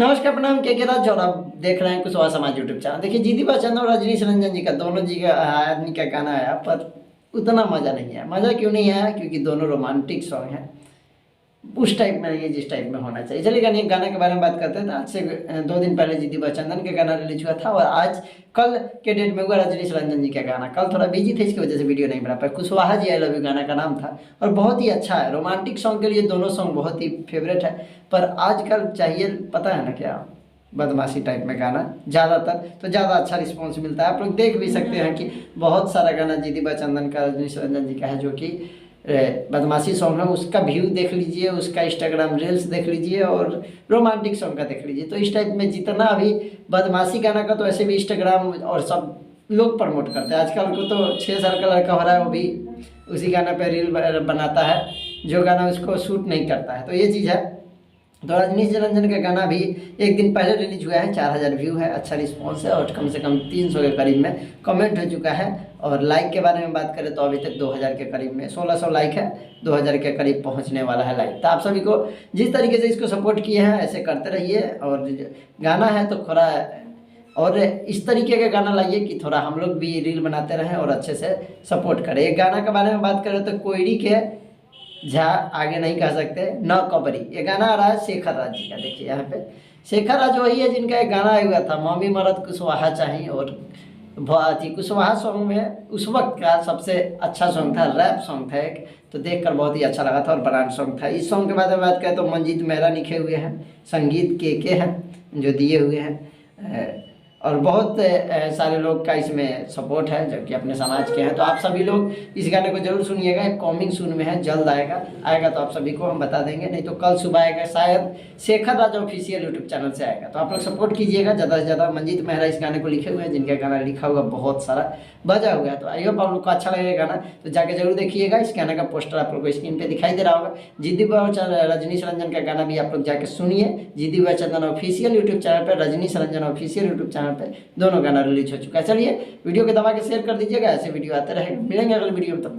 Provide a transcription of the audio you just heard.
नमस्कार, प्रणाम। के राज और आप देख रहे हैं कुशवाहा समाज यूट्यूब चैनल। देखिए, जीती बच्चन और रजनीश रंजन जी का दोनों जी का आदमी का गाना आया, पर उतना मज़ा नहीं आया। मज़ा क्यों नहीं आया? क्योंकि दोनों रोमांटिक सॉन्ग हैं, उस टाइप में नहीं है जिस टाइप में होना चाहिए। चलिए गाने के बारे में बात करते हैं। तो आज से 2 दिन पहले जीती बच्चन का गाना रिलीज हुआ था और आज कल के डेट में हुआ रजनीश रंजन जी का गाना। कल थोड़ा बिजी थे, इसकी वजह से वीडियो नहीं बना पाया। Kushwaha ji I love you गाना का नाम था और बहुत ही अच्छा है। रोमांटिक सॉन्ग के लिए दोनों सॉन्ग बहुत ही फेवरेट है, पर आजकल चाहिए पता है ना क्या, बदमाशी टाइप में गाना ज़्यादातर, तो ज़्यादा अच्छा रिस्पॉन्स मिलता है। आप लोग देख भी सकते हैं कि बहुत सारा गाना जीती बच्चन का रजनीश रंजन जी का है जो कि बदमाशी सॉन्ग है। उसका व्यू देख लीजिए, उसका इंस्टाग्राम रील्स देख लीजिए और रोमांटिक सॉन्ग का देख लीजिए। तो इस टाइप में जितना अभी बदमाशी गाना का तो ऐसे भी इंस्टाग्राम और सब लोग प्रमोट करते हैं। आजकल को तो 6 साल का लड़का हो रहा है, वो भी उसी गाना पे रील बनाता है जो गाना उसको सूट नहीं करता है। तो ये चीज़ है। तो रजनीश रंजन का गाना भी 1 दिन पहले रिलीज हुआ है, 4000 व्यू है, अच्छा रिस्पॉन्स है और कम से कम 300 के करीब में कमेंट हो चुका है। और लाइक के बारे में बात करें तो अभी तक 2000 के करीब में 1600 लाइक है, 2000 के करीब पहुंचने वाला है लाइक। तो आप सभी को जिस तरीके से इसको सपोर्ट किए हैं ऐसे करते रहिए। और गाना है तो थोड़ा और इस तरीके का गाना लाइए कि थोड़ा हम लोग भी रील बनाते रहें और अच्छे से सपोर्ट करें। एक गाना के बारे में बात करें तो कोयरी के झा आगे नहीं कह सकते न कबरी, ये गाना आ रहा है शेखर राज जी का। देखिए यहाँ पे शेखर राज वही है जिनका एक गाना आया हुआ था, मम्मी मरद कुशवाहा चाहिए। और कुशवाहा सॉन्ग में उस वक्त का सबसे अच्छा सॉन्ग था, रैप सॉन्ग था एक, तो देखकर बहुत ही अच्छा लगा था और ब्रांड सॉन्ग था। इस सॉन्ग के बारे में बात करें तो मंजीत मेहरा लिखे हुए हैं, संगीत के हैं जो दिए हुए हैं और बहुत सारे लोग का इसमें सपोर्ट है जो कि अपने समाज के हैं। तो आप सभी लोग इस गाने को जरूर सुनिएगा। कॉमिंग सून में है, जल्द आएगा तो आप सभी को हम बता देंगे, नहीं तो कल सुबह आएगा शायद। शेखर राज ऑफिशियल यूट्यूब चैनल से आएगा। तो आप लोग सपोर्ट कीजिएगा ज़्यादा से ज़्यादा। मंजीत मेहरा इस गाने को लिखे हुए हैं, जिनका गाना लिखा हुआ बहुत सारा बजा हुआ है। तो आई होप आप लोग को अच्छा लगेगा गाना, तो जाके जरूर देखिएगा। इस गाने का पोस्टर आप लोग को स्क्रीन पे दिखाई दे रहा होगा। जीती बच्चन रजनीश रंजन का गाना भी आप लोग जाके सुनिए। जीती बच्चन ऑफिशियल यूट्यूब चैनल पर, Rajneesh Ranjan official YouTube channel पर दोनों गाना रिलीज हो चुका है। चलिए वीडियो को दबा के शेयर कर दीजिएगा, ऐसे वीडियो आते रहेंगे। मिलेंगे अगले वीडियो में, तब तक।